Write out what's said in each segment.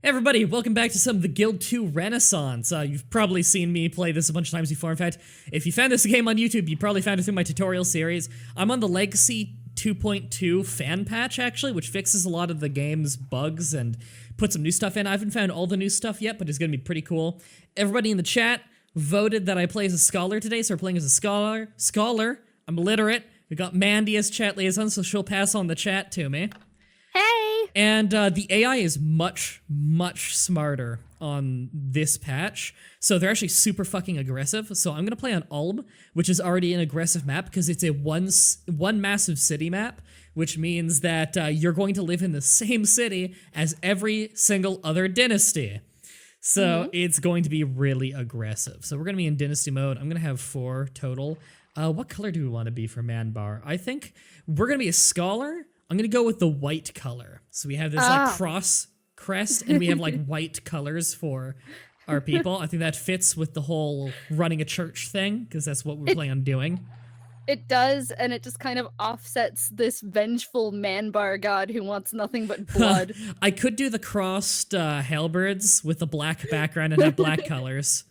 Hey everybody, welcome back to some of the Guild 2 Renaissance. You've probably seen me play this a bunch of times before. In fact, if you found this game on YouTube, you probably found it through my tutorial series. I'm on the Legacy 2.2 fan patch, actually, which fixes a lot of the game's bugs and puts some new stuff in. I haven't found all the new stuff yet, but it's going to be pretty cool. Everybody in the chat voted that I play as a scholar today, so we're playing as a scholar. I'm illiterate. We got Mandy as chat liaison, so she'll pass on the chat to me. Hey! And the AI is much, much smarter on this patch. So they're actually super fucking aggressive. So I'm gonna play on Ulm, which is already an aggressive map because it's a one massive city map, which means that you're going to live in the same city as every single other dynasty. So it's going to be really aggressive. So we're gonna be in dynasty mode. I'm gonna have 4 total. What color do we want to be for Manbar? I think we're gonna be a scholar. I'm gonna go with the white color. So we have this like cross crest and we have like white colors for our people. I think that fits with the whole running a church thing because that's what we plan on doing. It does, and it just kind of offsets this vengeful Manbar god who wants nothing but blood. I could do the crossed halberds with the black background and have black colors.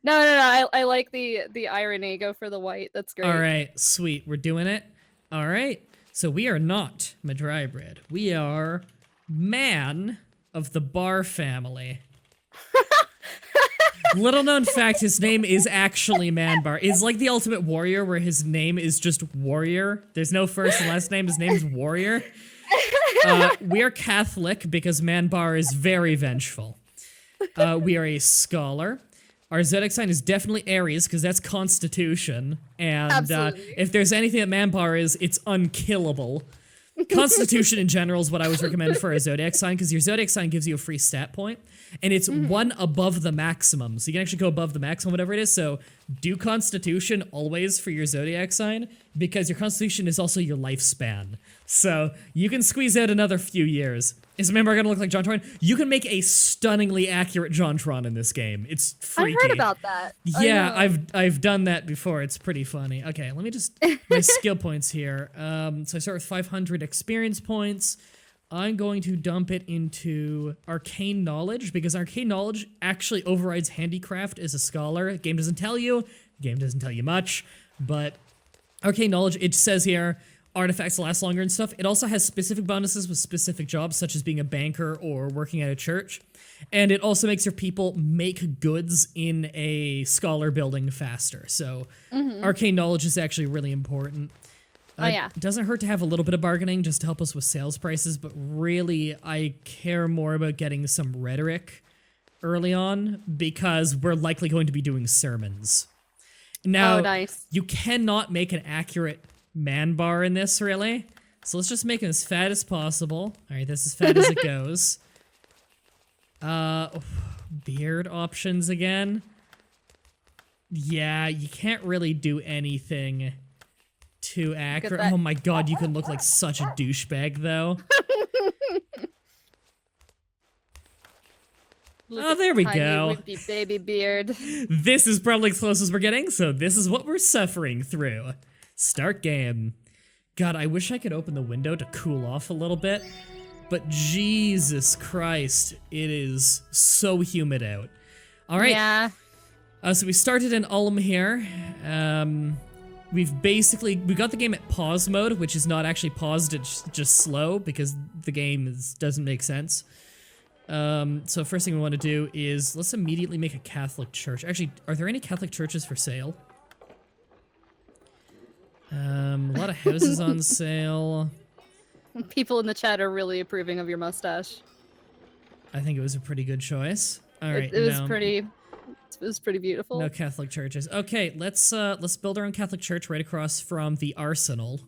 No, I like the irony. Go for the white. That's great. All right, sweet. We're doing it. All right. So we are not Mah-Dry-Bread. We are Man of the Bar family. Little known fact, his name is actually Manbar. It's like the Ultimate Warrior where his name is just Warrior. There's no first and last name. His name is Warrior. We are Catholic because Manbar is very vengeful. We are a scholar. Our zodiac sign is definitely Aries, because that's Constitution, and if there's anything that Manbar is, it's unkillable. Constitution in general is what I would recommend for a zodiac sign, because your zodiac sign gives you a free stat point, and it's 1 above the maximum, so you can actually go above the maximum, whatever it is, so do Constitution always for your zodiac sign, because your Constitution is also your lifespan, so you can squeeze out another few years. Is Manbar gonna look like JonTron? You can make a stunningly accurate JonTron in this game. It's freaky. I heard about that. Yeah, I've done that before. It's pretty funny. Okay, let me just my skill points here. So I start with 500 experience points. I'm going to dump it into arcane knowledge because arcane knowledge actually overrides handicraft as a scholar. The game doesn't tell you. The game doesn't tell you much, but arcane knowledge, it says here, artifacts last longer and stuff. It also has specific bonuses with specific jobs, such as being a banker or working at a church. And it also makes your people make goods in a scholar building faster. So arcane knowledge is actually really important. It doesn't hurt to have a little bit of bargaining just to help us with sales prices, but really I care more about getting some rhetoric early on because we're likely going to be doing sermons. Now, nice. You cannot make an accurate Manbar in this, really. So let's just make it as fat as possible. Alright, that's as fat as it goes. Beard options again. Yeah, you can't really do anything too accurate. Oh my god, you can look like such a douchebag, though. Oh, there we go. Wimpy baby beard. This is probably as close as we're getting, so this is what we're suffering through. Start game. God, I wish I could open the window to cool off a little bit, but Jesus Christ, it is so humid out. All right. Yeah. So we started in Ulm here. We got the game at pause mode, which is not actually paused, it's just slow because the game doesn't make sense. So first thing we want to do is let's immediately make a Catholic church. Actually, are there any Catholic churches for sale? A lot of houses on sale. People in the chat are really approving of your mustache. I think it was a pretty good choice. All right, it was pretty beautiful. No Catholic churches. Okay, let's build our own Catholic church right across from the arsenal.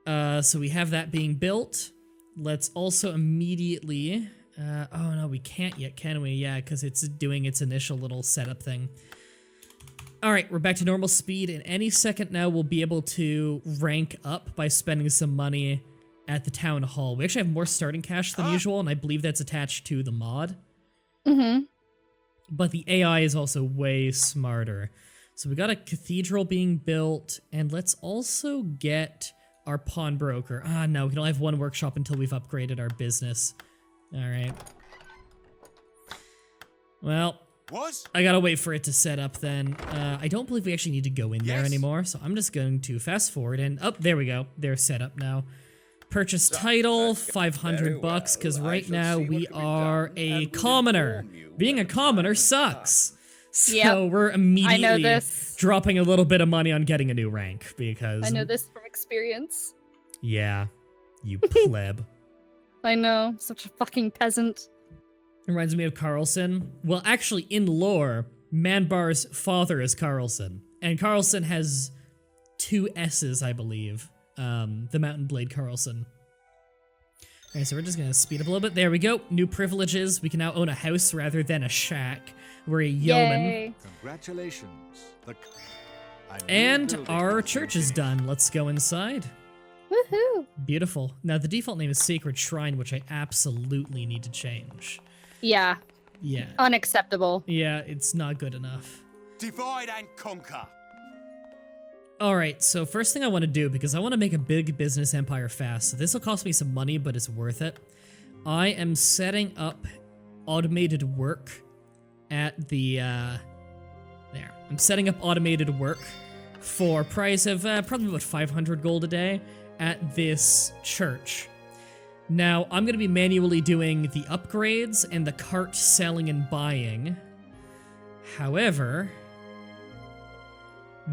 So we have that being built. Let's also immediately. Oh no, we can't yet, can we? Yeah, because it's doing its initial little setup thing. Alright, we're back to normal speed, and any second now we'll be able to rank up by spending some money at the town hall. We actually have more starting cash than usual, and I believe that's attached to the mod. But the AI is also way smarter. So we got a cathedral being built, and let's also get our pawnbroker. Ah, no, we can only have one workshop until we've upgraded our business All right. Well, What? I gotta wait for it to set up then. I don't believe we actually need to go in there Yes. anymore, so I'm just going to fast forward and, oh, there we go. They're set up now. Purchase title, Very $500 bucks, because well. I right shall now see what we can be are done a and will commoner. inform you Being a when the commoner time has sucks. So Yep. we're immediately this. dropping a little bit of money on getting a new rank, because... I know this from experience. Yeah, you pleb. I know, such a fucking peasant. Reminds me of Carlson. Well, actually, in lore, Manbar's father is Carlson. And Carlson has 2 S's, I believe. The Mountain Blade Carlson. Alright, so we're just gonna speed up a little bit. There we go. New privileges. We can now own a house rather than a shack. We're a yeoman. Yay. Congratulations. A new And building our has been church is finished. done. Let's go inside. Woohoo. Beautiful. Now, the default name is Sacred Shrine, which I absolutely need to change. Yeah, Yeah. unacceptable. Yeah, it's not good enough. Divide and conquer. Alright, so first thing I want to do, because I want to make a big business empire fast, so this will cost me some money, but it's worth it. I am setting up automated work at the, there. I'm setting up automated work for price of probably about 500 gold a day at this church. Now, I'm going to be manually doing the upgrades and the cart selling and buying. However,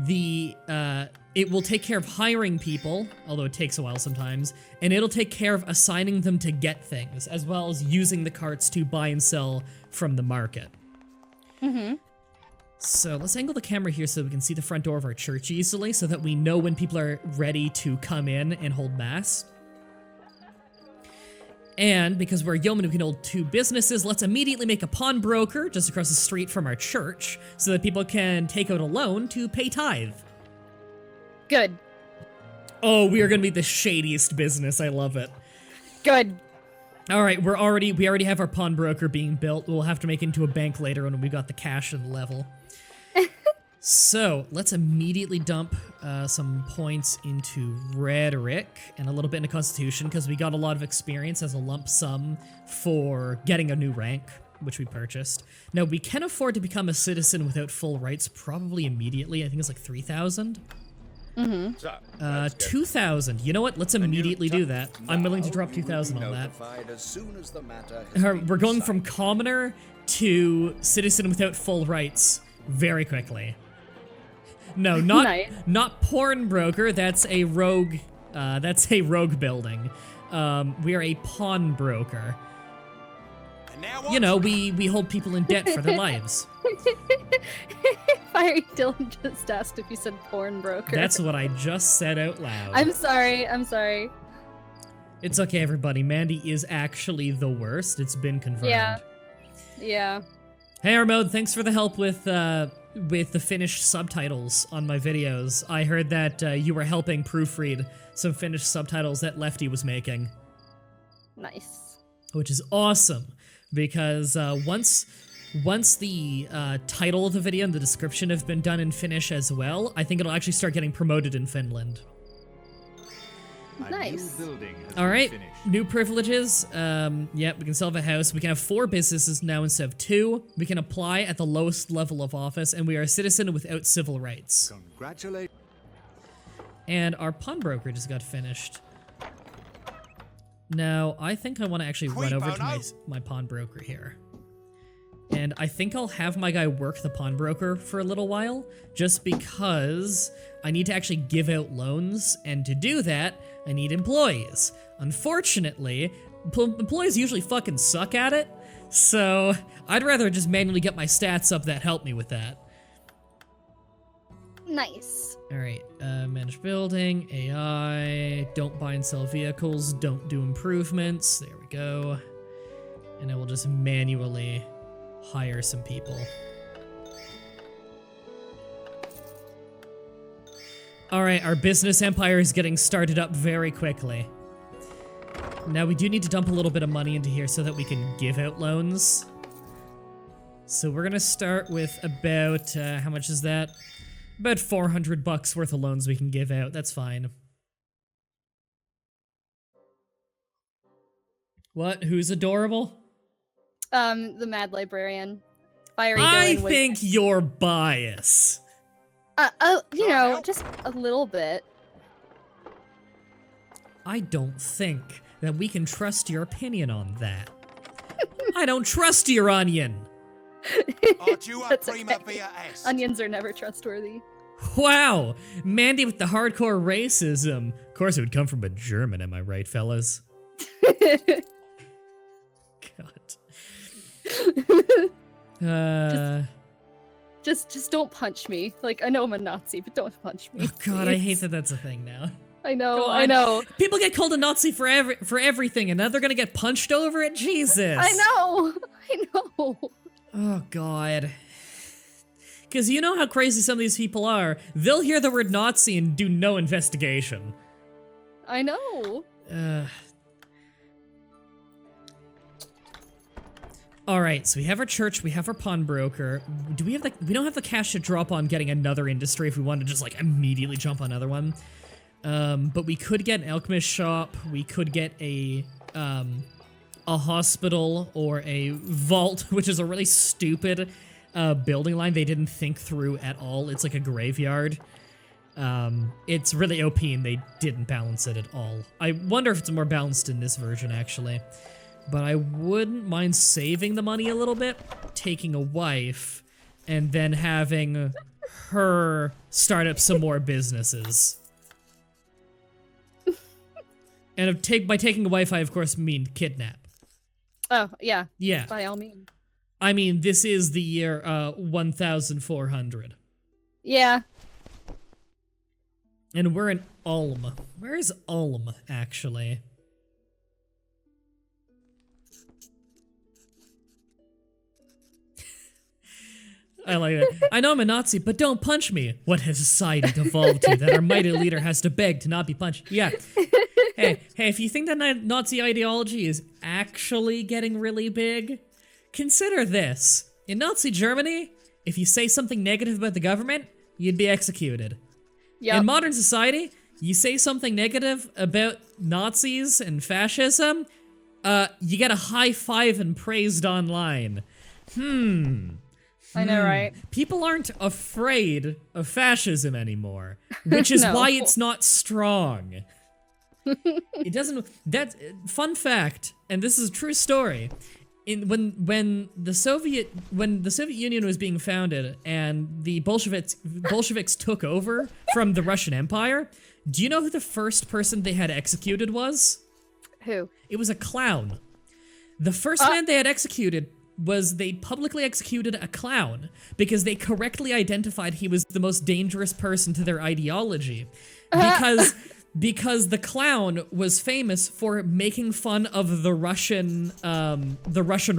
it will take care of hiring people, although it takes a while sometimes, and it'll take care of assigning them to get things, as well as using the carts to buy and sell from the market. Mm-hmm. So let's angle the camera here so we can see the front door of our church easily, so that we know when people are ready to come in and hold mass. And because we're a yeoman, we can hold 2 businesses. Let's immediately make a pawnbroker just across the street from our church so that people can take out a loan to pay tithe. Good. Oh, we are going to be the shadiest business. I love it. Good. All right, we already have our pawnbroker being built. We'll have to make it into a bank later when we got the cash and the level. So let's immediately dump some points into rhetoric and a little bit into constitution, because we got a lot of experience as a lump sum for getting a new rank, which we purchased. Now, we can afford to become a citizen without full rights probably immediately. I think it's like 3,000. So, let's get 2,000. You know what? Let's immediately do that. I'm willing to drop Now you will 2,000 be on that. notified as soon as the matter has been We're going from decided. commoner to citizen without full rights very quickly. No, Nice. not porn broker. That's a rogue. That's a rogue building. We are a pawnbroker. And now what? You know, we hold people in debt for their lives. Fiery Dylan just asked if you said porn broker. That's what I just said out loud. I'm sorry. I'm sorry. It's okay, everybody. Mandy is actually the worst. It's been confirmed. Yeah. Yeah. Hey, Armode, thanks for the help with the Finnish subtitles on my videos. I heard that you were helping proofread some Finnish subtitles that Lefty was making, Nice. which is awesome, because once the title of the video and the description have been done in Finnish as well, I think it'll actually start getting promoted in Finland. A Nice. new building has All been right, finished. new privileges. Yeah, we can sell a house. We can have 4 businesses now instead of 2. We can apply at the lowest level of office, and we are a citizen without civil rights. Congratulations. And our pawnbroker just got finished. Now, I think I want to actually run over to my pawnbroker here. And I think I'll have my guy work the pawnbroker for a little while, just because I need to actually give out loans, and to do that, I need employees. Unfortunately, employees usually fucking suck at it, so I'd rather just manually get my stats up that help me with that. Nice. Alright, manage building, AI, don't buy and sell vehicles, don't do improvements, there we go. And I will just manually hire some people. Alright, our business empire is getting started up very quickly. Now we do need to dump a little bit of money into here so that we can give out loans. So we're gonna start with about, how much is that? About 400 bucks worth of loans we can give out. That's fine. What? Who's adorable? The mad librarian. Fiery I Dylan was- think you're biased. you know, just a little bit. I don't think that we can trust your opinion on that. I don't trust your onion. Ardua That's prima okay. via est. Onions are never trustworthy. Wow, Mandy with the hardcore racism. Of course it would come from a German, am I right, fellas? God. Just don't punch me. Like, I know I'm a Nazi, but don't punch me. Oh god, I please. hate that that's a thing now. I know, Go I on. know. People get called a Nazi for everything, and now they're gonna get punched over it? Jesus. I know. I know. Oh god. Because you know how crazy some of these people are. They'll hear the word Nazi and do no investigation. I know. Alright, so we have our church, we have our pawnbroker. We don't have the cash to drop on getting another industry if we want to just like immediately jump on another one. But we could get an alchemist shop, we could get a hospital or a vault, which is a really stupid building line they didn't think through at all. It's like a graveyard. It's really OP and they didn't balance it at all. I wonder if it's more balanced in this version, actually. But I wouldn't mind saving the money a little bit, taking a wife, and then having her start up some more businesses. And by taking a wife, I of course mean kidnap. Oh, yeah. Yeah. By all means. I mean, this is the year 1400. Yeah. And we're in Ulm. Where is Ulm, actually? I like that. I know I'm a Nazi, but don't punch me. What has society devolved to that our mighty leader has to beg to not be punched? Yeah. Hey, if you think that Nazi ideology is actually getting really big, consider this. In Nazi Germany, if you say something negative about the government, you'd be executed. Yep. In modern society, you say something negative about Nazis and fascism, you get a high five and praised online. I know, right? People aren't afraid of fascism anymore, which is No. why it's not strong. It doesn't. Fun fact, and this is a true story. When the Soviet Union was being founded and the Bolsheviks took over from the Russian Empire, do you know who the first person they had executed was? Who? It was a clown. The first man they had executed was they publicly executed a clown because they correctly identified he was the most dangerous person to their ideology. Because the clown was famous for making fun of the Russian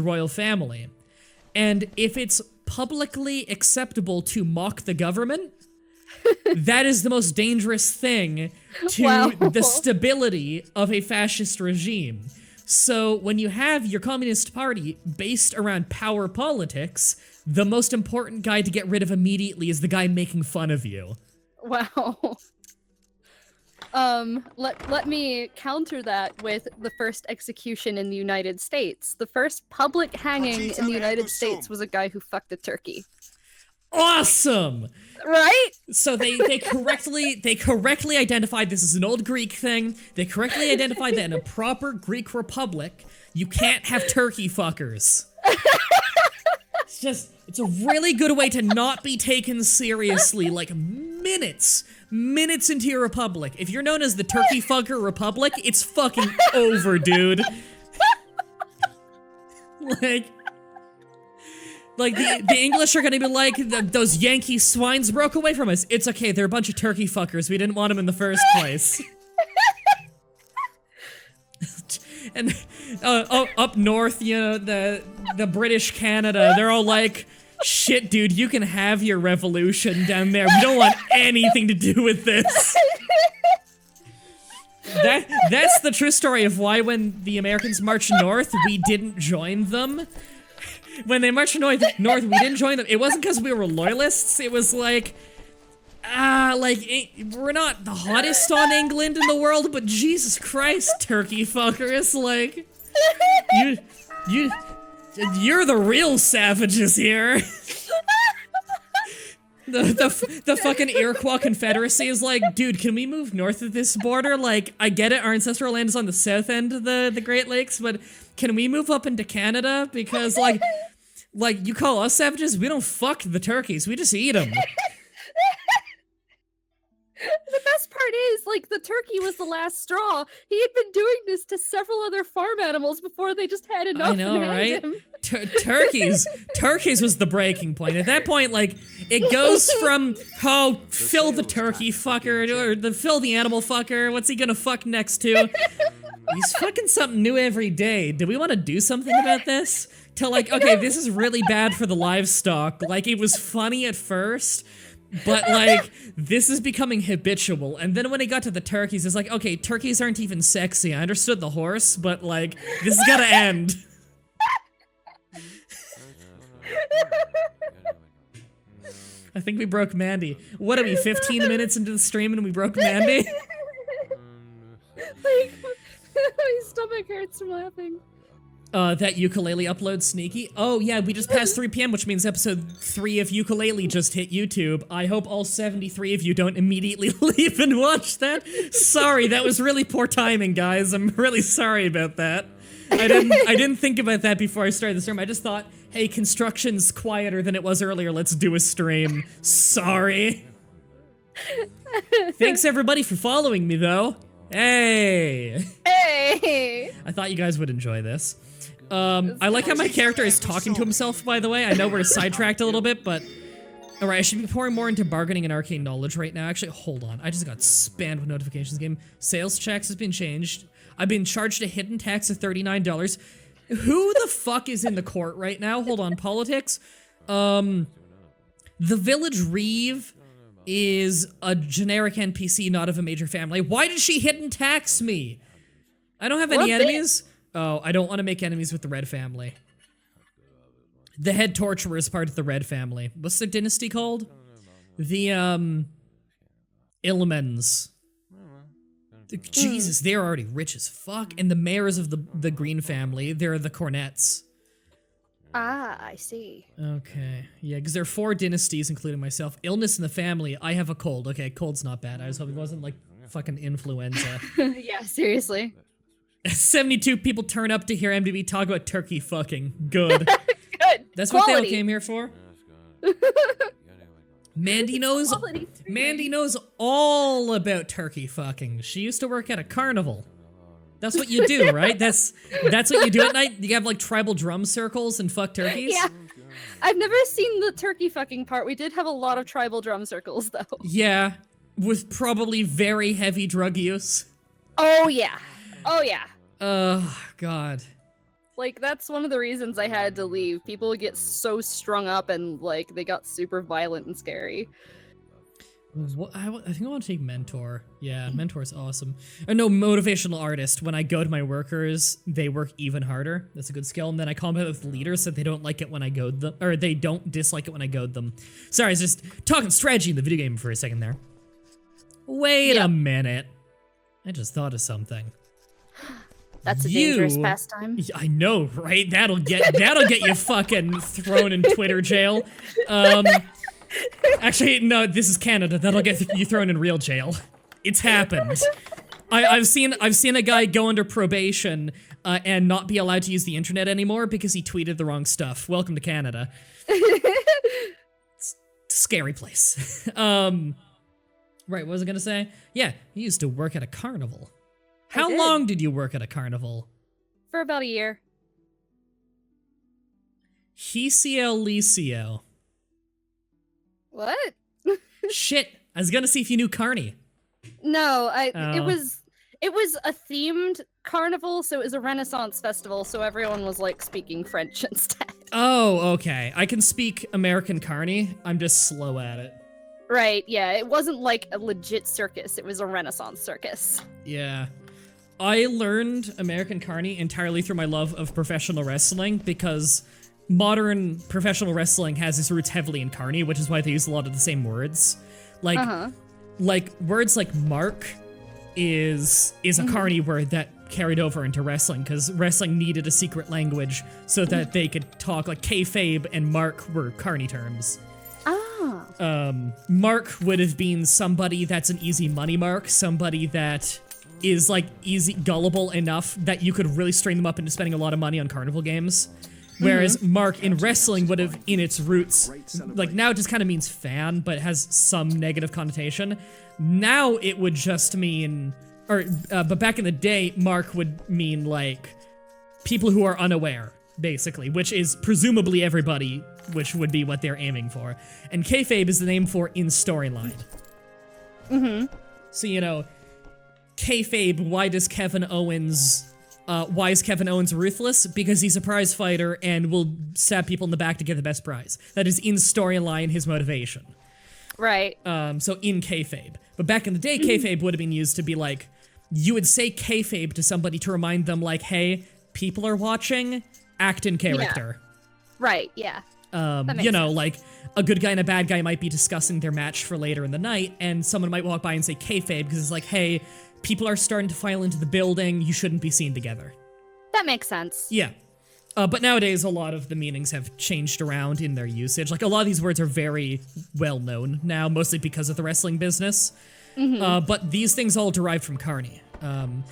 royal family. And if it's publicly acceptable to mock the government, that is the most dangerous thing to Wow. the stability of a fascist regime. So when you have your Communist Party based around power politics, the most important guy to get rid of immediately is the guy making fun of you. Wow. Let me counter that with the first execution in the United States. The first public hanging in the United States was a guy who fucked a turkey. Awesome! Right? So they correctly identified this as an old Greek thing. They correctly identified that in a proper Greek republic, you can't have turkey fuckers. It's a really good way to not be taken seriously, like minutes into your republic. If you're known as the turkey fucker republic, it's fucking over, dude. Like the English are gonna be like, those Yankee swines broke away from us. It's okay, they're a bunch of turkey fuckers. We didn't want them in the first place. And up north, you know, the British Canada, they're all like, shit, dude, you can have your revolution down there. We don't want anything to do with this. That's the true story of why when the Americans marched north, we didn't join them. When they marched north, we didn't join them. It wasn't because we were loyalists. It was like, we're not the hottest on England in the world, but Jesus Christ, turkey fuckers, like, You're the real savages here. The fucking Iroquois Confederacy is like, dude, can we move north of this border? Like, I get it, our ancestral land is on the south end of the Great Lakes, but can we move up into Canada? Because, like, you call us savages? We don't fuck the turkeys, we just eat them. The best part is, like, the turkey was the last straw. He had been doing this to several other farm animals before they just had enough. I know, and right? him. Turkeys was the breaking point. At that point, like, it goes from, oh, fill the turkey fucker, or the fill the animal fucker, what's he gonna fuck next to? He's fucking something new every day. Do we want to do something about this? To like, okay, this is really bad for the livestock. Like, it was funny at first, but like, this is becoming habitual. And then when it got to the turkeys, it's like, okay, turkeys aren't even sexy. I understood the horse, but like, this has gotta end. I think we broke Mandy. What are we, 15 minutes into the stream and we broke Mandy? Like, my stomach hurts from laughing. That ukulele upload sneaky. Oh yeah, we just passed 3 p.m., which means episode 3 of Ukulele just hit YouTube. I hope all 73 of you don't immediately leave and watch that. Sorry, that was really poor timing, guys. I'm really sorry about that. I didn't think about that before I started the stream. I just thought, hey, construction's quieter than it was earlier. Let's do a stream. Sorry. Thanks everybody for following me though. Hey. Hey. I thought you guys would enjoy this. I like how my character is talking to himself, by the way. I know we're sidetracked a little bit, but... Alright, I should be pouring more into bargaining and arcane knowledge right now. Actually, hold on. I just got spammed with notifications game. Sales checks has been changed. I've been charged a hidden tax of $39. Who the fuck is in the court right now? Hold on, politics. The village reeve is a generic NPC, not of a major family. Why did she hidden tax me? I don't have any enemies. Oh, I don't want to make enemies with the Red family. The head torturer is part of the Red family. What's the dynasty called? The, Ilmens. Jesus, they're already rich as fuck. And the mayors of the Green family, they're the Cornets. Ah, I see. Okay. Yeah, because there are 4 dynasties, including myself. Illness in the family. I have a cold. Okay, cold's not bad. I was hoping it wasn't, like, fucking influenza. Yeah, seriously. 72 people turn up to hear MDB talk about turkey fucking. Good. Good. That's Quality. what they all came here for? Mandy knows all about turkey fucking. She used to work at a carnival. That's what you do, right? That's what you do at night? You have like tribal drum circles and fuck turkeys? Yeah. I've never seen the turkey fucking part. We did have a lot of tribal drum circles though. Yeah, with probably very heavy drug use. Oh yeah. Oh yeah. Oh, God. Like, that's one of the reasons I had to leave. People would get so strung up and, like, they got super violent and scary. I think I want to take Mentor. Yeah, Mentor's awesome. Or no, Motivational Artist. When I goad my workers, they work even harder. That's a good skill. And then I combat with leaders so they don't like it when I goad them. Or they don't dislike it when I goad them. Sorry, I was just talking strategy in the video game for a second there. Wait a minute. I just thought of something. That's a dangerous pastime. I know, right? That'll get you fucking thrown in Twitter jail. Actually, no, this is Canada. That'll get you thrown in real jail. It's happened. I've seen a guy go under probation and not be allowed to use the internet anymore because he tweeted the wrong stuff. Welcome to Canada. It's a scary place. Right, what was I gonna say? Yeah, he used to work at a carnival. How long did you work at a carnival? For about a year. Hicio Licio. What? Shit, I was gonna see if you knew Carney. No, it was a themed carnival, so it was a Renaissance festival, so everyone was like speaking French instead. Oh, okay. I can speak American Carney. I'm just slow at it. Right, yeah, it wasn't like a legit circus, it was a Renaissance circus. Yeah. I learned American Carney entirely through my love of professional wrestling because modern professional wrestling has its roots heavily in Carney, which is why they use a lot of the same words. Like, like words like mark is a Carney word that carried over into wrestling, because wrestling needed a secret language so that they could talk. Like, kayfabe and mark were Carney terms. Mark would have been somebody that's an easy money mark, somebody that is like easy gullible enough that you could really strain them up into spending a lot of money on carnival games. Whereas Mark in wrestling would have, in its roots, like now it just kind of means fan, but it has some negative connotation. Now it would just mean, but back in the day, Mark would mean like people who are unaware, basically, which is presumably everybody, which would be what they're aiming for. And kayfabe is the name for in storyline. So, you know, kayfabe, why is Kevin Owens ruthless? Because he's a prize fighter and will stab people in the back to get the best prize. That is in storyline his motivation. Right. So in kayfabe. But back in the day, kayfabe would have been used to be like, you would say kayfabe to somebody to remind them like, hey, people are watching, act in character. Yeah. Right, yeah. You know, like, a good guy and a bad guy might be discussing their match for later in the night, and someone might walk by and say kayfabe, because it's like, hey, people are starting to file into the building, you shouldn't be seen together. That makes sense. Yeah. But nowadays, a lot of the meanings have changed around in their usage. Like, a lot of these words are very well known now, mostly because of the wrestling business. But these things all derive from Carney.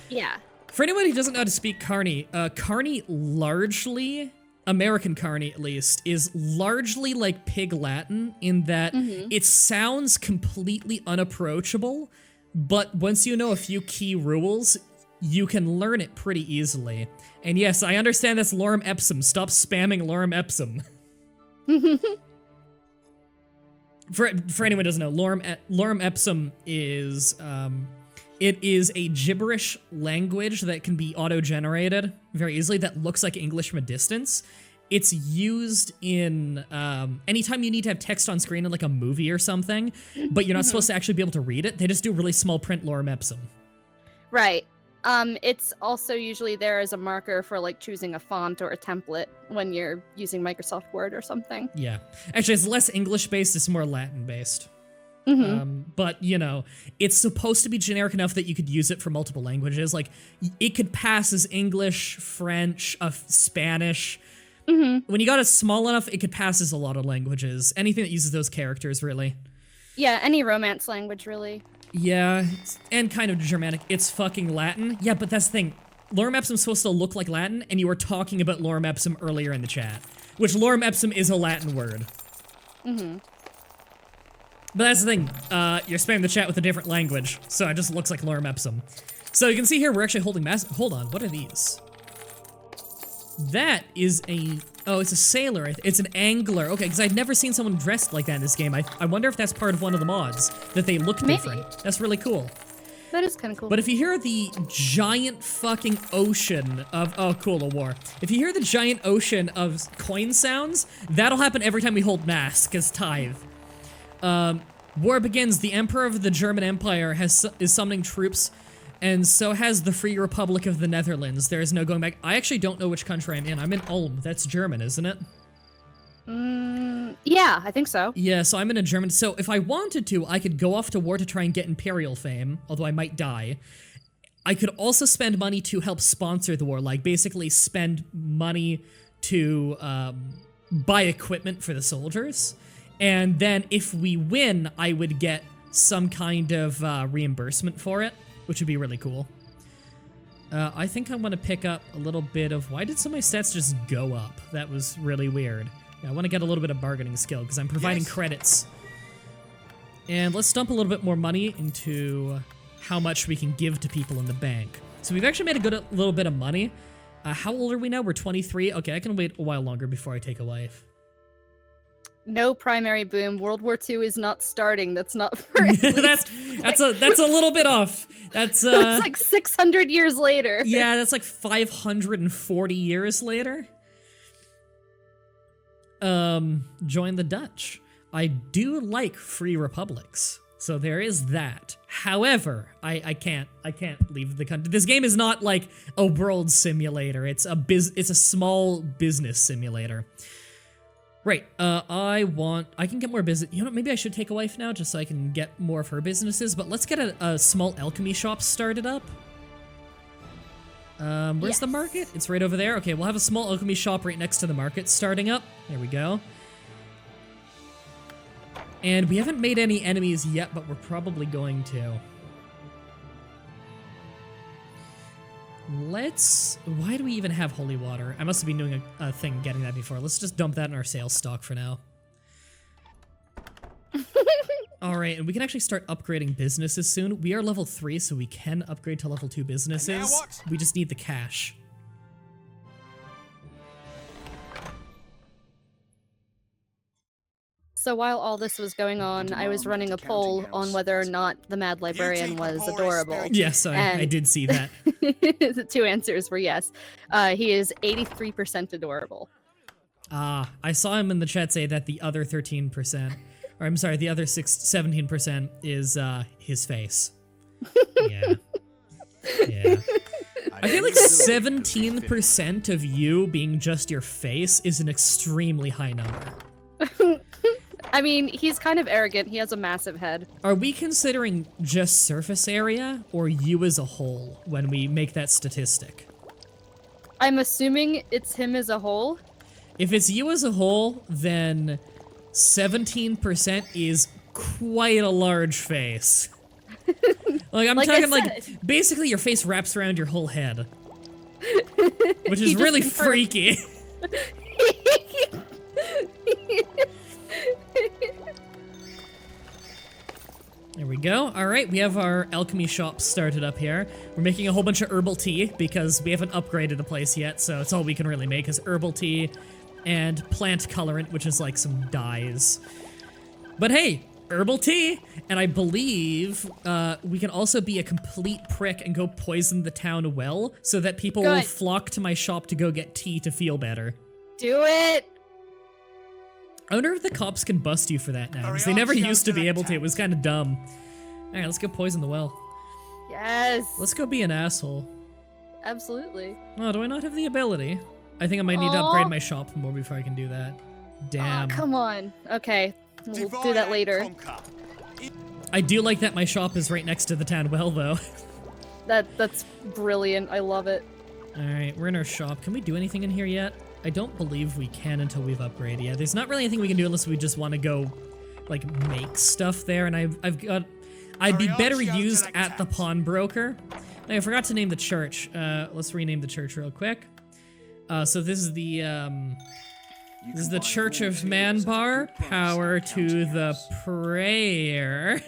Yeah. For anyone who doesn't know how to speak Carney, Carney largely, American Carney at least, is largely like Pig Latin in that it sounds completely unapproachable, but once you know a few key rules, you can learn it pretty easily. And yes, I understand that's lorem ipsum. Stop spamming lorem ipsum. For anyone who doesn't know, lorem ipsum is, it is a gibberish language that can be auto-generated very easily that looks like English from a distance. It's used in anytime you need to have text on screen in like a movie or something, but you're not supposed to actually be able to read it. They just do really small print lorem ipsum. Right. It's also usually there as a marker for like choosing a font or a template when you're using Microsoft Word or something. Yeah. Actually, it's less English-based, it's more Latin-based. But, you know, it's supposed to be generic enough that you could use it for multiple languages. Like, it could pass as English, French, Spanish. When you got it small enough, it could pass as a lot of languages. Anything that uses those characters, really. Yeah, any Romance language, really. Yeah, and kind of Germanic. It's fucking Latin. Yeah, but that's the thing. Lorem ipsum's supposed to look like Latin, and you were talking about lorem ipsum earlier in the chat. Which lorem ipsum is a Latin word. But that's the thing. You're spamming the chat with a different language, so it just looks like lorem ipsum. So you can see here, we're actually holding hold on, what are these? That is oh, it's a sailor. It's an angler. Okay, because I've never seen someone dressed like that in this game. I wonder if that's part of one of the mods, that they look different. That's really cool. That is kind of cool. But if you hear the giant fucking ocean of, oh cool, a war. If you hear the giant ocean of coin sounds, that'll happen every time we hold mass, because tithe. War begins. The Emperor of the German Empire is summoning troops, and so has the Free Republic of the Netherlands. There is no going back. I actually don't know which country I'm in. I'm in Ulm. That's German, isn't it? Yeah, I think so. Yeah, so I'm in a German. So if I wanted to, I could go off to war to try and get Imperial fame, although I might die. I could also spend money to help sponsor the war, like basically spend money to buy equipment for the soldiers. And then if we win, I would get some kind of reimbursement for it, which would be really cool. I think I'm going to pick up a little bit of... Why did some of my stats just go up? That was really weird. Yeah, I want to get a little bit of bargaining skill, because I'm providing credits. And let's dump a little bit more money into how much we can give to people in the bank. So we've actually made a little bit of money. How old are we now? We're 23? Okay, I can wait a while longer before I take a life. No primary boom. World War II is not starting. That's not for that's a little bit off. That's it's like 600 years later. Yeah, that's like 540 years later. Join the Dutch. I do like free republics, so there is that. However, I can't leave the country. This game is not like a world simulator. It's a small business simulator. Right, I can get more business. You know what, maybe I should take a wife now just so I can get more of her businesses, but let's get a small alchemy shop started up. Where's the market? It's right over there. Okay, we'll have a small alchemy shop right next to the market starting up. There we go. And we haven't made any enemies yet, but we're probably going to. Why do we even have holy water? I must have been doing a thing getting that before. Let's just dump that in our sales stock for now. Alright, and we can actually start upgrading businesses soon. We are level 3, so we can upgrade to level 2 businesses. We just need the cash. So while all this was going on, I was running a poll on whether or not the Mad Librarian was adorable. Yes, I did see that. The two answers were yes. He is 83% adorable. I saw him in the chat say that the other 13%, or I'm sorry, the other 17% is his face. Yeah. Yeah. I feel like 17% of you being just your face is an extremely high number. I mean, he's kind of arrogant. He has a massive head. Are we considering just surface area or you as a whole when we make that statistic? I'm assuming it's him as a whole. If it's you as a whole, then 17% is quite a large face. Like, I'm talking like, basically your face wraps around your whole head. Which is really freaky. There we go. All right, we have our alchemy shop started up here. We're making a whole bunch of herbal tea because we haven't upgraded the place yet, so it's all we can really make is herbal tea and plant colorant, which is like some dyes. But hey, herbal tea! And I believe we can also be a complete prick and go poison the town well so that people will flock to my shop to go get tea to feel better. Do it! I wonder if the cops can bust you for that now, because they never used to be able to. It was kind of dumb. Alright, let's go poison the well. Yes! Let's go be an asshole. Absolutely. Oh, do I not have the ability? I think I might need to upgrade my shop more before I can do that. Damn. Oh, come on. Okay, we'll do that later. I do like that my shop is right next to the town well, though. That's brilliant. I love it. Alright, we're in our shop. Can we do anything in here yet? I don't believe we can until we've upgraded. Yeah, there's not really anything we can do unless we just want to go, like, make stuff there. And I'd be better used at the pawnbroker. I forgot to name the church. Let's rename the church real quick. So this is the Church of Manbar. Power to the prayer.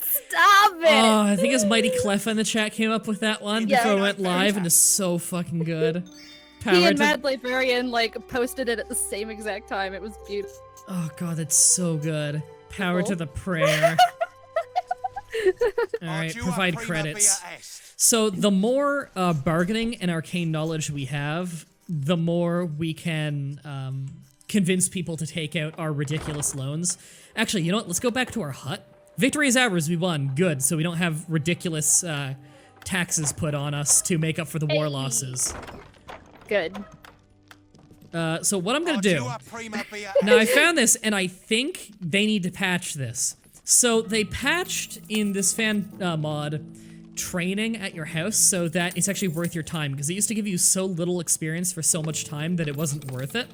Stop it! Oh, I think it's Mighty Clef in the chat came up with that one before it went live, and it's so fucking good. He and Mad Librarian, like, posted it at the same exact time. It was beautiful. Oh god, that's so good. Power to the prayer. Alright, provide credits. So the more bargaining and arcane knowledge we have, the more we can convince people to take out our ridiculous loans. Actually, you know what? Let's go back to our hut. Victory is ours, we won. Good, so we don't have ridiculous taxes put on us to make up for the war losses. Good. So what I'm gonna do, now I found this and I think they need to patch this. So they patched in this fan mod training at your house so that it's actually worth your time, because it used to give you so little experience for so much time that it wasn't worth it.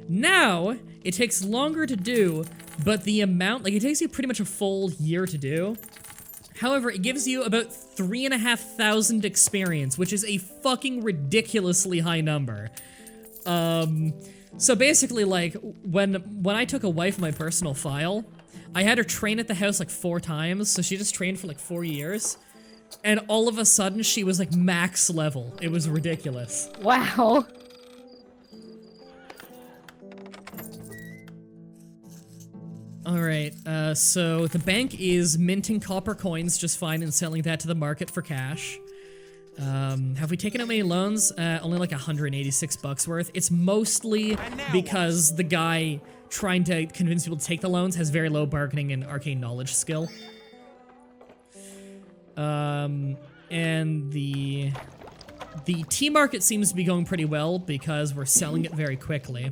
Now, it takes longer to do, but the amount, like it takes you pretty much a full year to do. However, it gives you about 3,500 experience, which is a fucking ridiculously high number. So basically, like, when I took a wife my personal file, I had her train at the house like 4 times, so she just trained for like 4 years. And all of a sudden, she was like max level. It was ridiculous. Wow. Alright, so the bank is minting copper coins just fine and selling that to the market for cash. Have we taken out many loans? Only like 186 bucks worth. It's mostly because the guy trying to convince people to take the loans has very low bargaining and arcane knowledge skill. And the tea market seems to be going pretty well because we're selling it very quickly.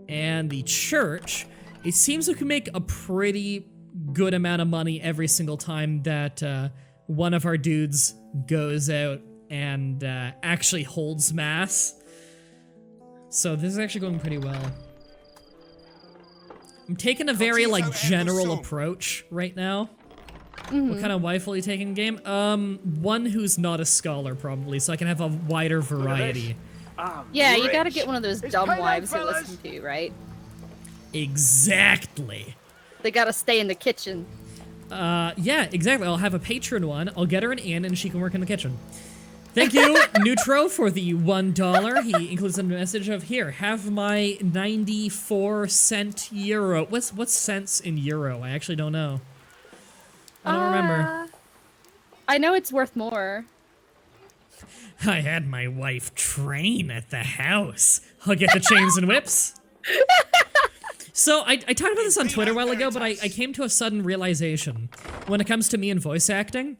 And the church, it seems we can make a pretty good amount of money every single time that one of our dudes goes out and actually holds mass. So this is actually going pretty well. I'm taking a very, like, general approach right now. What kind of wife will you take in game? One who's not a scholar, probably, so I can have a wider variety. Yeah, you gotta get one of those dumb wives who listen to you, right? Exactly. They gotta stay in the kitchen. Yeah, exactly. I'll have a patron one. I'll get her an inn, and she can work in the kitchen. Thank you, Neutro, for the $1. He includes a message of, here, have my 94-cent euro. What's cents in euro? I actually don't know. I don't remember. I know it's worth more. I had my wife train at the house. I'll get the chains and whips. So, I talked about this on Twitter a while ago, but I came to a sudden realization. When it comes to me and voice acting,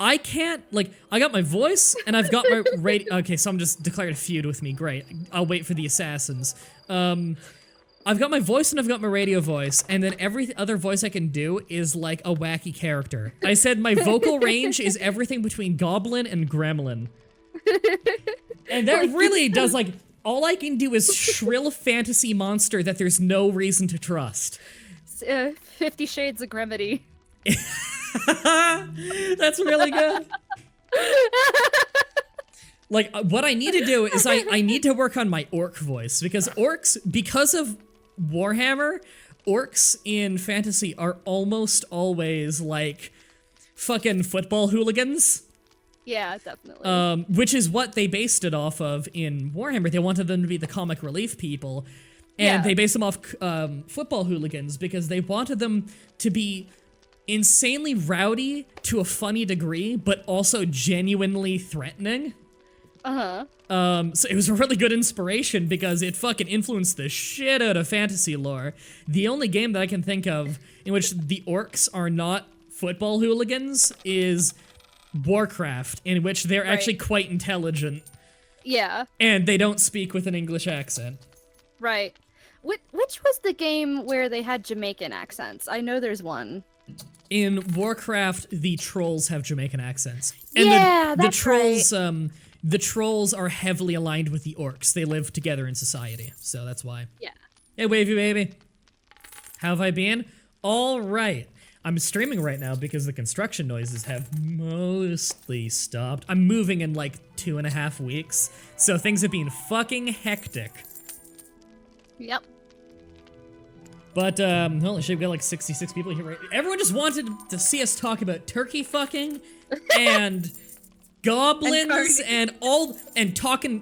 I can't, like, I got my voice, and I've got my radio. Okay, someone just declared a feud with me. Great. I'll wait for the assassins. I've got my voice and I've got my radio voice, and then every other voice I can do is like a wacky character. I said my vocal range is everything between Goblin and Gremlin. And that really does, like, all I can do is shrill fantasy monster that there's no reason to trust. 50 Shades of Gremity. That's really good. Like, what I need to do is I need to work on my orc voice, because because of Warhammer, orcs in fantasy are almost always, like, fucking football hooligans. Yeah, definitely. Which is what they based it off of in Warhammer. They wanted them to be the comic relief people, and they based them off football hooligans because they wanted them to be insanely rowdy to a funny degree, but also genuinely threatening. So it was a really good inspiration because it fucking influenced the shit out of fantasy lore. The only game that I can think of in which the orcs are not football hooligans is Warcraft, in which they're actually quite intelligent. Yeah. And they don't speak with an English accent. Right. Which was the game where they had Jamaican accents? I know there's one. In Warcraft, the trolls have Jamaican accents. And yeah, the that's trolls, right. The trolls are heavily aligned with the orcs. They live together in society, so that's why. Yeah. Hey, Wavy Baby. How have I been? All right. I'm streaming right now because the construction noises have mostly stopped. I'm moving in like 2.5 weeks, so things have been fucking hectic. Yep. But, holy shit, we've got like 66 people here, right? Everyone just wanted to see us talk about turkey fucking and goblins and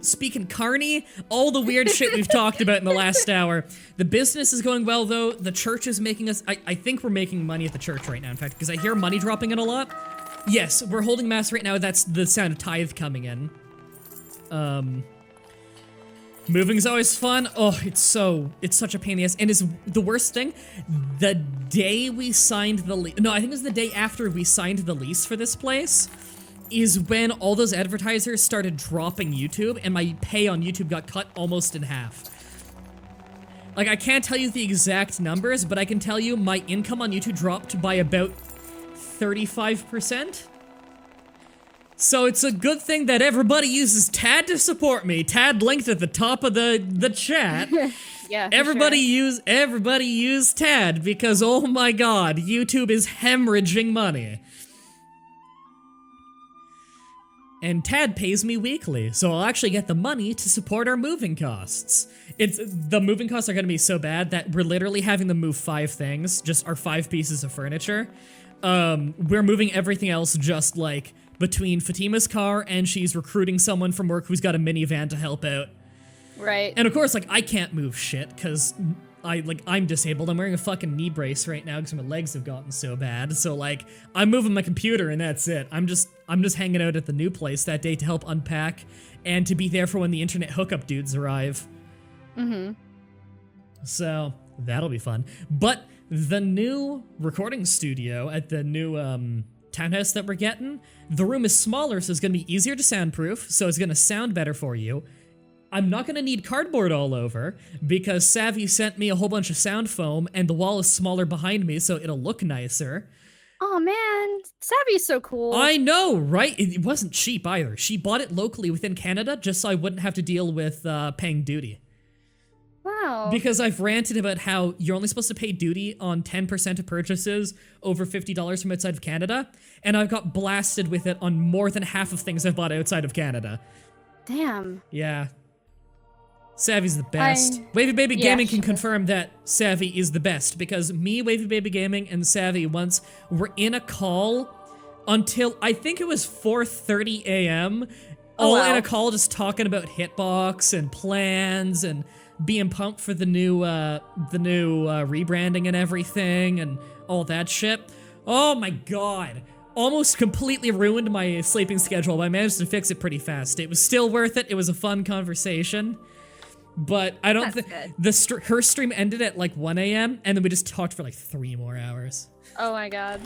speaking carny, all the weird shit we've talked about in the last hour. The business is going well, though. The church is making us, I think we're making money at the church right now, in fact, because I hear money dropping in a lot. Yes, we're holding mass right now. That's the sound of tithe coming in. Moving's always fun. Oh, it's such a pain in the ass. And it's the worst thing, the day we signed the lease, no, I think it was the day after we signed the lease for this place, is when all those advertisers started dropping YouTube, and my pay on YouTube got cut almost in half. Like, I can't tell you the exact numbers, but I can tell you my income on YouTube dropped by about 35%. So it's a good thing that everybody uses Tad to support me. Tad linked at the top of the chat. Yeah. Everybody use Tad, because oh my god, YouTube is hemorrhaging money. And Tad pays me weekly, so I'll actually get the money to support our moving costs. The moving costs are gonna be so bad that we're literally having to move 5 things, just our 5 pieces of furniture. We're moving everything else just like between Fatima's car, and she's recruiting someone from work who's got a minivan to help out. Right. And of course, like, I can't move shit, because I'm disabled. I'm wearing a fucking knee brace right now because my legs have gotten so bad. So, like, I'm moving my computer and that's it. I'm just hanging out at the new place that day to help unpack and to be there for when the internet hookup dudes arrive. Mm-hmm. So, that'll be fun. But the new recording studio at the new, townhouse that we're getting, the room is smaller, so it's gonna be easier to soundproof, so it's gonna sound better for you. I'm not gonna need cardboard all over, because Savvy sent me a whole bunch of sound foam, and the wall is smaller behind me, so it'll look nicer. Oh man, Savvy's so cool. I know, right? It wasn't cheap either. She bought it locally within Canada just so I wouldn't have to deal with paying duty. Wow. Because I've ranted about how you're only supposed to pay duty on 10% of purchases over $50 from outside of Canada, and I've got blasted with it on more than half of things I've bought outside of Canada. Damn. Yeah. Savvy's the best. Wavy Baby Gaming can confirm that Savvy is the best, because me, Wavy Baby Gaming, and Savvy once were in a call until I think it was 4:30 a.m. all in a call just talking about Hitbox and plans and being pumped for the new rebranding and everything and all that shit. Oh my god. Almost completely ruined my sleeping schedule, but I managed to fix it pretty fast. It was still worth it. It was a fun conversation. But I don't think her stream ended at like 1 a.m. and then we just talked for like 3 more hours. Oh my god.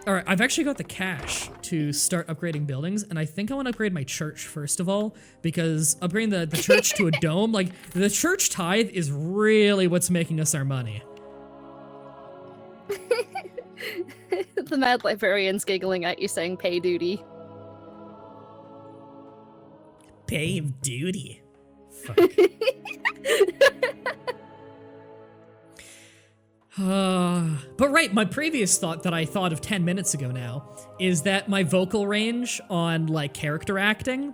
All right, I've actually got the cash to start upgrading buildings, and I think I want to upgrade my church first of all, because upgrading the church to a dome, like the church tithe is really what's making us our money. The mad librarian's giggling at you saying pay duty. Pay duty. Fuck. But right, my previous thought that I thought of 10 minutes ago now is that my vocal range on like character acting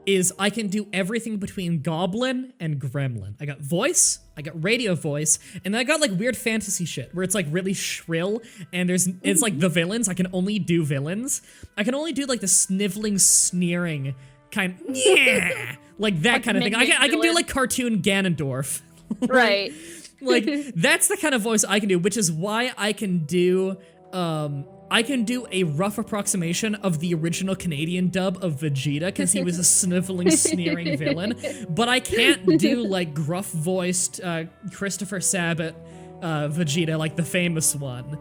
is I can do everything between goblin and gremlin. I got voice, I got radio voice, and then I got like weird fantasy shit where it's like really shrill and it's like the villains. I can only do villains. I can only do like the sniveling, sneering kind, yeah, like that kind of thing. I can do like cartoon Ganondorf. Right. Like that's the kind of voice I can do, which is why I can do a rough approximation of the original Canadian dub of Vegeta, because he was a sniveling, sneering villain, but I can't do like gruff-voiced Christopher Sabat Vegeta, like the famous one.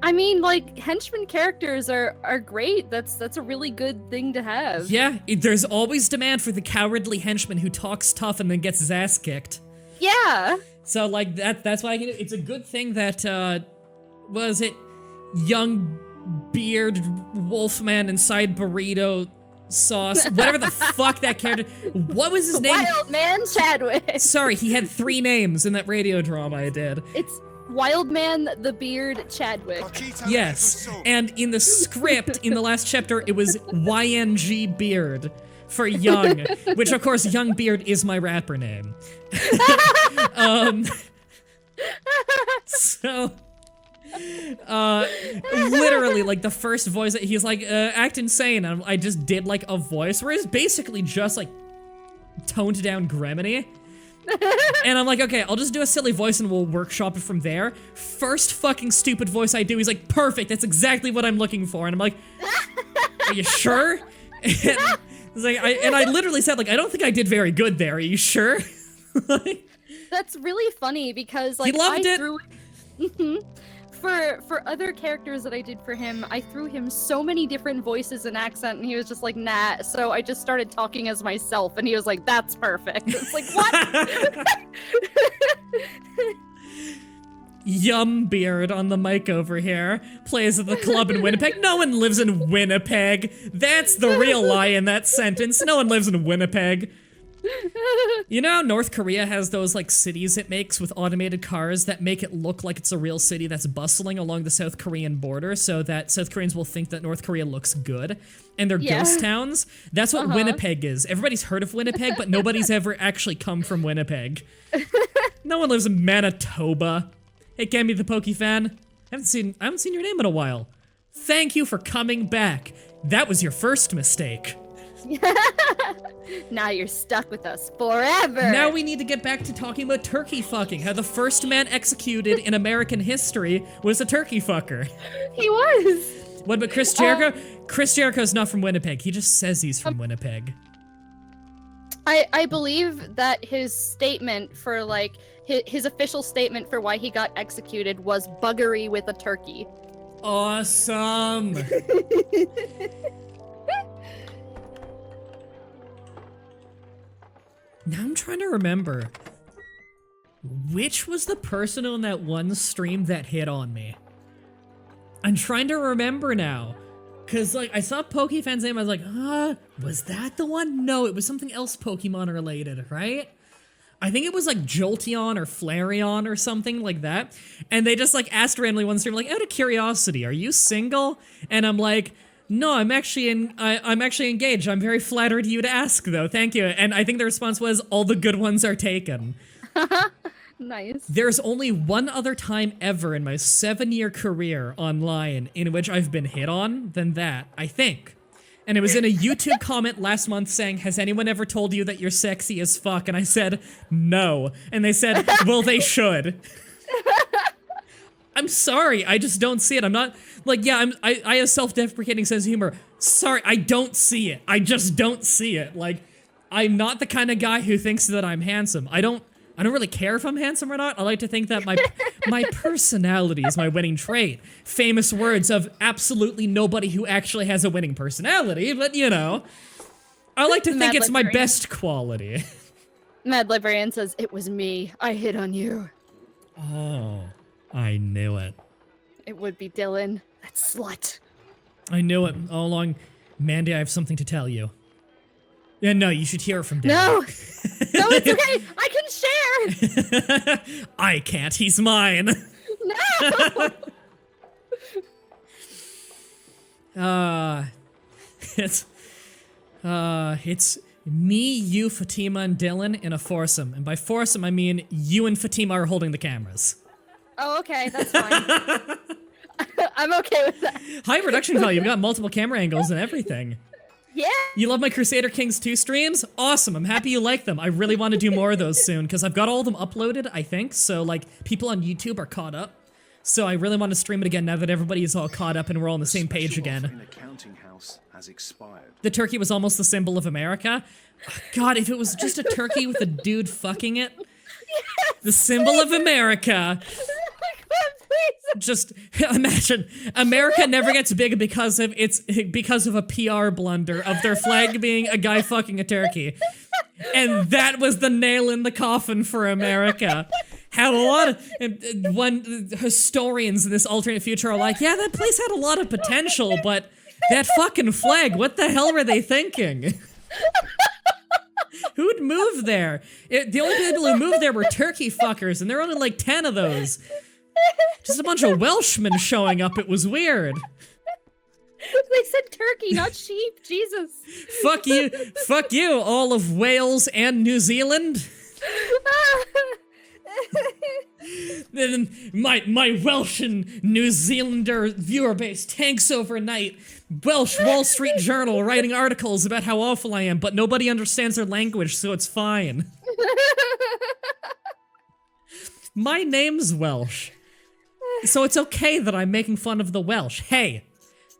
I mean, like, henchman characters are great. That's a really good thing to have. Yeah, there's always demand for the cowardly henchman who talks tough and then gets his ass kicked. Yeah. So like that's why I can do. It's a good thing that was it young beard wolfman inside burrito sauce, whatever the fuck that character. What was his name? Wild Man Chadwick. Sorry, he had 3 names in that radio drama I did. It's Wild Man the Beard Chadwick. Yes, and in the script in the last chapter it was YNG Beard for Young, which of course Young Beard is my rapper name. So literally like the first voice that he's like act insane, and I just did like a voice where it's basically just like toned down Gremlin. And I'm like, okay, I'll just do a silly voice and we'll workshop it from there. First fucking stupid voice I do, he's like, perfect, that's exactly what I'm looking for. And I'm like, are you sure? And like, I literally said, like, I don't think I did very good there. Are you sure? Like, that's really funny because like he loved it. For other characters that I did for him, I threw him so many different voices and accent, and he was just like, nah. So I just started talking as myself, and he was like, that's perfect. It's like, what? Yum Beard on the mic over here plays at the club in Winnipeg. No one lives in Winnipeg. That's the real lie in that sentence. No one lives in Winnipeg. You know how North Korea has those like cities it makes with automated cars that make it look like it's a real city that's bustling along the South Korean border so that South Koreans will think that North Korea looks good, and they're ghost towns? That's what Winnipeg is. Everybody's heard of Winnipeg, but nobody's ever actually come from Winnipeg. No one lives in Manitoba. Hey, Gammy the Pokey fan. I haven't seen your name in a while. Thank you for coming back. That was your first mistake. Now you're stuck with us forever. Now we need to get back to talking about turkey fucking. How the first man executed in American history was a turkey fucker. He was. What about Chris Jericho? Chris Jericho's not from Winnipeg. He just says he's from Winnipeg. I believe that his statement for like his official statement for why he got executed was buggery with a turkey. Awesome. Now I'm trying to remember. Which was the person on that one stream that hit on me? I'm trying to remember now. Cause like I saw PokeFan's name, I was like, was that the one? No, it was something else Pokemon related, right? I think it was like Jolteon or Flareon or something like that. And they just like asked randomly one stream, like, out of curiosity, are you single? And I'm like, no, I'm actually engaged. I'm very flattered you to ask though. Thank you. And I think the response was, all the good ones are taken. Nice. There's only one other time ever in my 7-year career online in which I've been hit on than that, I think. And it was in a YouTube comment last month saying, has anyone ever told you that you're sexy as fuck? And I said, no. And they said, well, they should. I'm sorry, I just don't see it. I'm not, like, yeah, I have self-deprecating sense of humor. Sorry, I don't see it. I just don't see it. Like, I'm not the kind of guy who thinks that I'm handsome. I don't really care if I'm handsome or not. I like to think that my personality is my winning trait. Famous words of absolutely nobody who actually has a winning personality, but you know. I like to think Mad it's my Librarian. best quality. Mad Librarian says, it was me. I hit on you. Oh, I knew it. It would be Dylan. That slut. I knew it all along. Mandy, I have something to tell you. Yeah, no, you should hear it from Dylan. No! No, it's okay! I can share! I can't, he's mine. No! It's me, you, Fatima, and Dylan in a foursome. And by foursome, I mean you and Fatima are holding the cameras. Oh, okay, that's fine. I'm okay with that. High production value, we got multiple camera angles and everything. Yeah! You love my Crusader Kings 2 streams? Awesome, I'm happy you like them. I really want to do more of those soon, because I've got all of them uploaded, I think, so like, people on YouTube are caught up. So I really want to stream it again now that everybody is all caught up and we're all on the same page again. In a counting house has expired. The turkey was almost the symbol of America. God, if it was just a turkey with a dude fucking it. Yes, The symbol of America. please. Just imagine, America never gets big because of a PR blunder of their flag being a guy fucking a turkey. And that was the nail in the coffin for America. Had a lot of, when historians in this alternate future are like, yeah, that place had a lot of potential, but that fucking flag, what the hell were they thinking? Who'd move there? The only people who moved there were turkey fuckers, and there were only like 10 of those. Just a bunch of Welshmen showing up, it was weird. They said turkey, not sheep. Jesus. Fuck you, all of Wales and New Zealand. Then my Welsh and New Zealander viewer base tanks overnight. Welsh Wall Street Journal writing articles about how awful I am, but nobody understands their language, so it's fine. My name's Welsh, so it's okay that I'm making fun of the Welsh. Hey,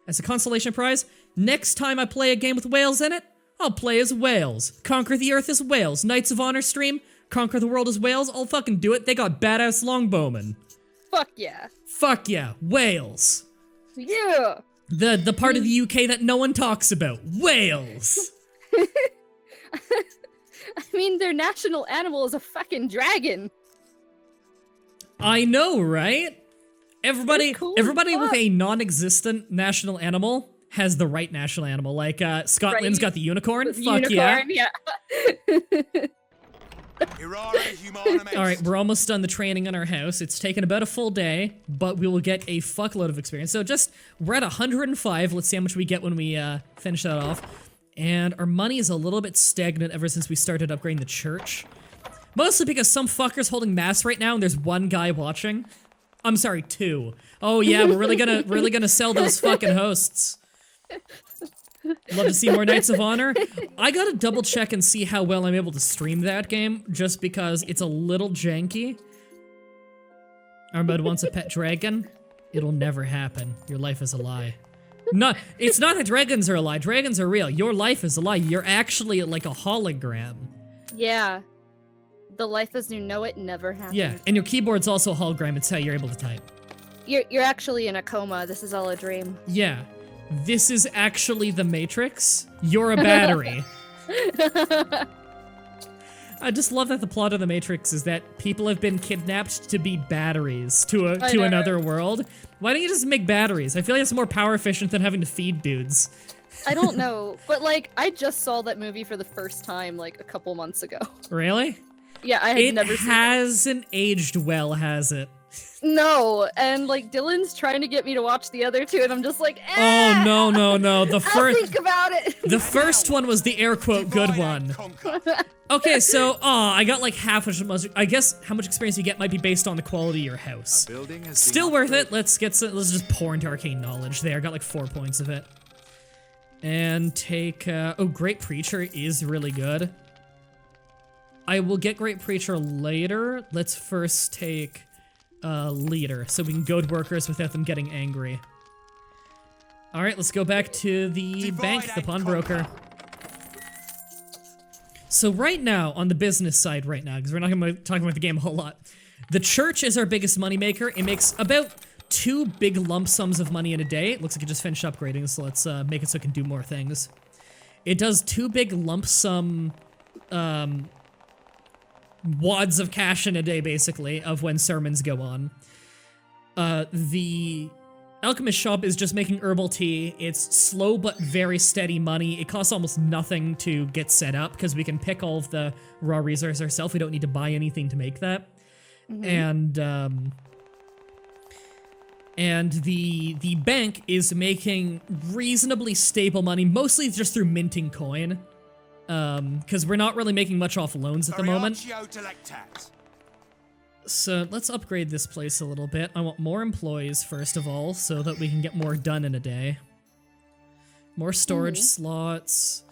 as a consolation prize, next time I play a game with whales in it, I'll play as Wales. Conquer the Earth as Wales. Knights of Honor stream, conquer the world as Wales. I'll fucking do it. They got badass longbowmen. Fuck yeah. Fuck yeah, Wales. Yeah. The part of the UK that no one talks about. Wales. I mean, their national animal is a fucking dragon. I know, right? Everybody Cool as with fuck. a non-existent national animal has the right national animal. Like, Scotland's Right. got the unicorn. The Fuck yeah. unicorn, yeah. Irare humanum est. All right, we're almost done the training in our house. It's taken about a full day, but we will get a fuckload of experience. So we're at 105. Let's see how much we get when we finish that off. And our money is a little bit stagnant ever since we started upgrading the church. Mostly because some fucker's holding mass right now and there's one guy watching. I'm sorry, 2. Oh yeah, we're really gonna sell those fucking hosts. Love to see more Knights of Honor. I gotta double check and see how well I'm able to stream that game, just because it's a little janky. Armod wants a pet dragon. It'll never happen. Your life is a lie. No, it's not that dragons are a lie. Dragons are real. Your life is a lie. You're actually like a hologram. Yeah. The life as you know it never happened. Yeah, and your keyboard's also a hologram. It's how you're able to type. You're actually in a coma. This is all a dream. Yeah. This is actually the Matrix. You're a battery. I just love that the plot of The Matrix is that people have been kidnapped to be batteries to I know. another world. Why don't you just make batteries? I feel like it's more power efficient than having to feed dudes. I don't know, but like I just saw that movie for the first time like a couple months ago. Really? Yeah, I had It never seen it. hasn't aged well, has it? No, and like Dylan's trying to get me to watch the other two, and I'm just like, Oh no no no! The I'll first think about it. the first one was the air quote good Divide and one. conquer. Okay, so I got like half as much. I guess how much experience you get might be based on the quality of your house. Building has Still been worth it. Let's just pour into arcane knowledge there. Got like 4 points of it. And take Great Preacher is really good. I will get Great Preacher later. Let's first take Leader so we can goad workers without them getting angry. All right, let's go back to the Divide bank, the and pawnbroker. conquer. So right now, on the business side right now, because we're not going to be talking about the game a whole lot, the church is our biggest moneymaker. It makes about 2 big lump sums of money in a day. It looks like it just finished upgrading, so let's make it so it can do more things. It does 2 big lump sum wads of cash in a day, basically, of when sermons go on. The alchemist shop is just making herbal tea. It's slow but very steady money. It costs almost nothing to get set up because we can pick all of the raw resources ourselves. We don't need to buy anything to make that. And the bank is making reasonably stable money, mostly just through minting coin. Because we're not really making much off loans at the moment. Variatio delectat. So let's upgrade this place a little bit. I want more employees, first of all, so that we can get more done in a day. More storage slots.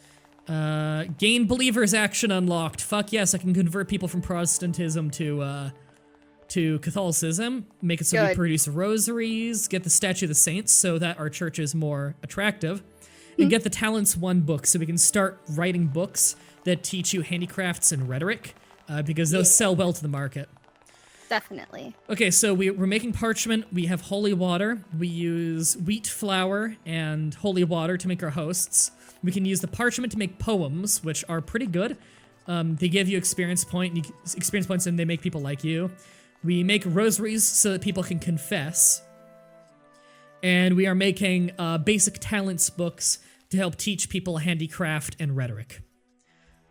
Gain believers action unlocked. Fuck yes, I can convert people from Protestantism to Catholicism. Make it so we Good. produce rosaries. Get the Statue of the Saints so that our church is more attractive. And get the Talents 1 book so we can start writing books that teach you handicrafts and rhetoric, because those sell well to the market. Definitely. Okay, so we're making parchment. We have holy water. We use wheat flour and holy water to make our hosts. We can use the parchment to make poems, which are pretty good. They give you experience points, and they make people like you. We make rosaries so that people can confess. And we are making basic talents books to help teach people handicraft and rhetoric.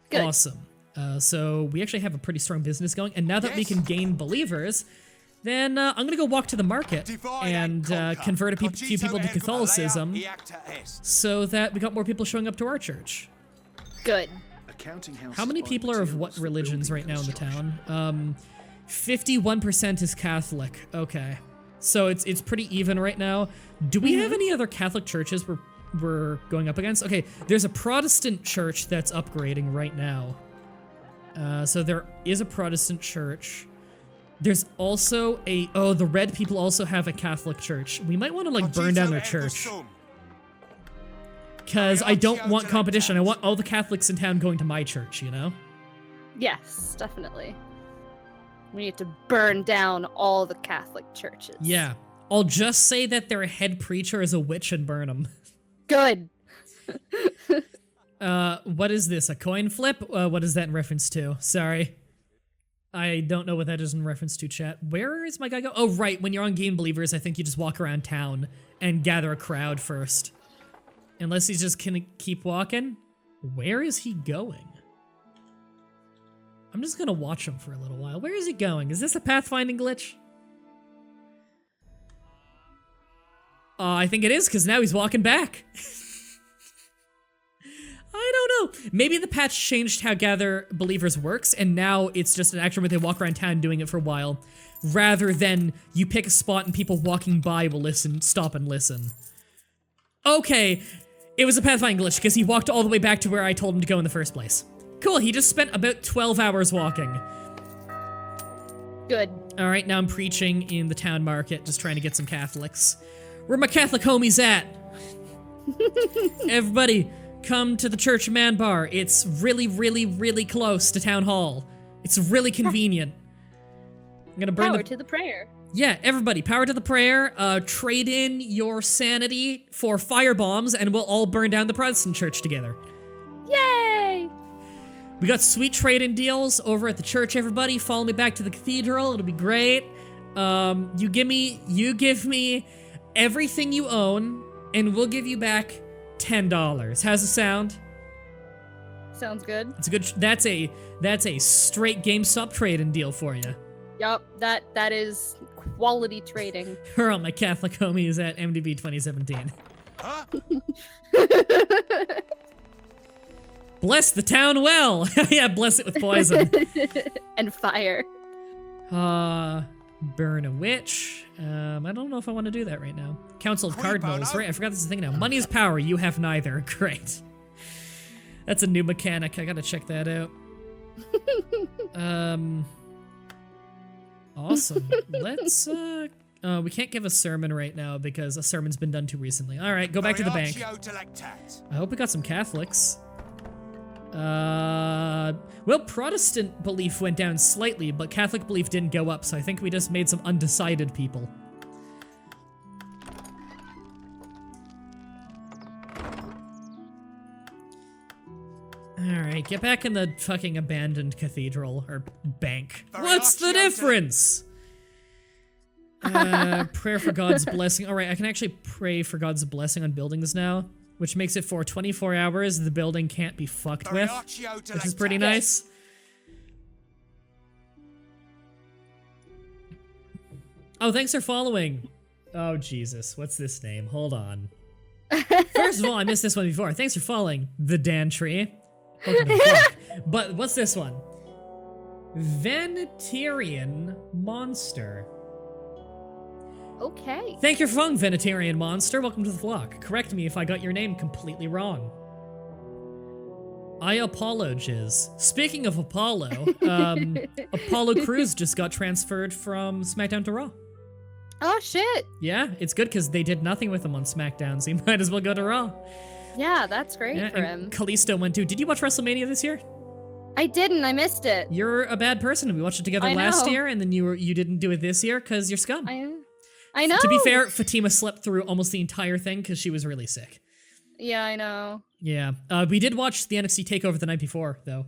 Good. Awesome. So we actually have a pretty strong business going, and now that we Yes. can gain believers, then I'm gonna go walk to the market Divide and conquer. convert few Cogito people to ergo Catholicism, alea iacta est. so that we got more people showing up to our church. Good. A counting house How many supplied people are of materials what for religions building right now in the construction. town? 51% is Catholic. Okay. So it's pretty even right now. Do we have any other Catholic churches we're going up against? Okay, there's a Protestant church that's upgrading right now. So there is a Protestant church. There's also the red people also have a Catholic church. We might want to like burn down their Cogito ergo church. sum. Because I don't want competition. I want all the Catholics in town going to my church, you know? Yes, definitely. We need to burn down all the Catholic churches. Yeah. I'll just say that their head preacher is a witch and burn them. Good. What is this? A coin flip? What is that in reference to? Sorry. I don't know what that is in reference to, chat. Where is my guy go? Oh, right. When you're on Game Believers, I think you just walk around town and gather a crowd first. Unless he's just gonna keep walking. Where is he going? I'm just gonna watch him for a little while. Where is he going? Is this a pathfinding glitch? I think it is, because now he's walking back. I don't know. Maybe the patch changed how Gather Believers works, and now it's just an action where they walk around town doing it for a while, rather than you pick a spot and people walking by will stop and listen. Okay, it was a pathfinding glitch, because he walked all the way back to where I told him to go in the first place. Cool, he just spent about 12 hours walking. Good. Alright, now I'm preaching in the town market, just trying to get some Catholics. Where my Catholic homies at? Everybody, come to the Church of Man Bar. It's really, really, really close to Town Hall. It's really convenient. I'm gonna burn Power to the prayer. Yeah, everybody, power to the prayer. Trade in your sanity for fire bombs, and we'll all burn down the Protestant church together. Yay! We got sweet trading deals over at the church, everybody. Follow me back to the cathedral. It'll be great. You give me everything you own, and we'll give you back $10. How's it sound? Sounds good. It's a good. That's a straight GameStop trading deal for you. Yup, that is quality trading. Hurrah, my Catholic homies at MDB 2017. Huh? Bless the town well. Yeah, bless it with poison. And fire. Burn a witch. I don't know if I want to do that right now. Council of Creepo, Cardinals, no? right? I forgot this is the thing now. Money is power. You have neither. Great. That's a new mechanic. I gotta check that out. Awesome. Let's, we can't give a sermon right now because a sermon's been done too recently. All right, go back to the bank. Variatio delectat. I hope we got some Catholics. Well, Protestant belief went down slightly, but Catholic belief didn't go up, so I think we just made some undecided people. Alright, get back in the fucking abandoned cathedral, or bank. What's the difference? Prayer for God's blessing. Alright, I can actually pray for God's blessing on buildings now, which makes it for 24 hours the building can't be fucked with, Variatio which is pretty delectat. nice. Oh, thanks for following. Oh, Jesus. What's this name? Hold on. First of all, I missed this one before. Thanks for following the Dan Tree. Welcome to the vlog. But what's this one? Vegetarian Monster. Okay. Thank you for following Vegetarian Monster. Welcome to the vlog. Correct me if I got your name completely wrong. I apologize. Speaking of Apollo, Apollo Crews just got transferred from SmackDown to Raw. Oh shit. Yeah, it's good because they did nothing with him on SmackDown, so he might as well go to Raw. Yeah, that's great Yeah, for and him. Kalisto went too. Did you watch WrestleMania this year? I didn't. I missed it. You're a bad person. We watched it together I last know. year, and then you didn't do it this year because you're scum. I know. To be fair, Fatima slept through almost the entire thing because she was really sick. Yeah, I know. Yeah, we did watch the NXT Takeover the night before, though.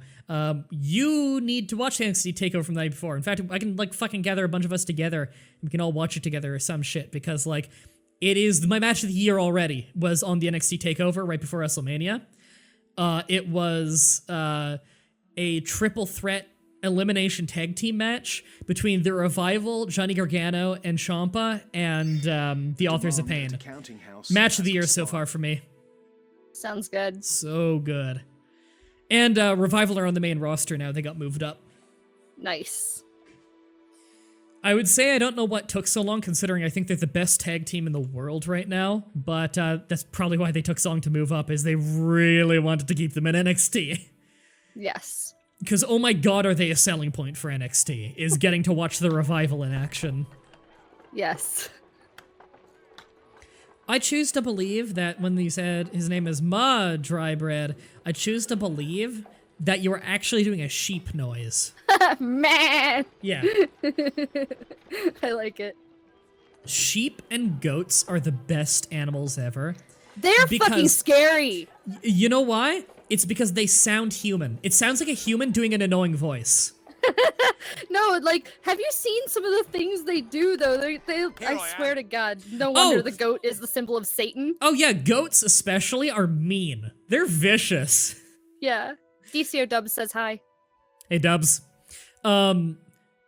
You need to watch the NXT Takeover from the night before. In fact, I can like fucking gather a bunch of us together, and we can all watch it together or some shit because like it is my match of the year already was on the NXT Takeover right before WrestleMania. It was a triple threat elimination tag team match between the Revival, Johnny Gargano, and Ciampa, and the Authors of Pain. Match of the year so far for me. Sounds good. So good. And Revival are on the main roster now. They got moved up. Nice. I would say I don't know what took so long, considering I think they're the best tag team in the world right now. But that's probably why they took so long to move up, is they really wanted to keep them in NXT. Yes. Because, oh my god, are they a selling point for NXT, is getting to watch the Revival in action. Yes. I choose to believe that when you said his name is Mah-Dry-Bread, I choose to believe that you were actually doing a sheep noise. Man. Yeah. I like it. Sheep and goats are the best animals ever. They're fucking Because- scary. You know why? It's because they sound human. It sounds like a human doing an annoying voice. No, like, have you seen some of the things they do, though? I I swear am. to God, no wonder Oh. the goat is the symbol of Satan. Oh yeah, goats especially are mean. They're vicious. Yeah. DCO Dubs says hi. Hey Dubs.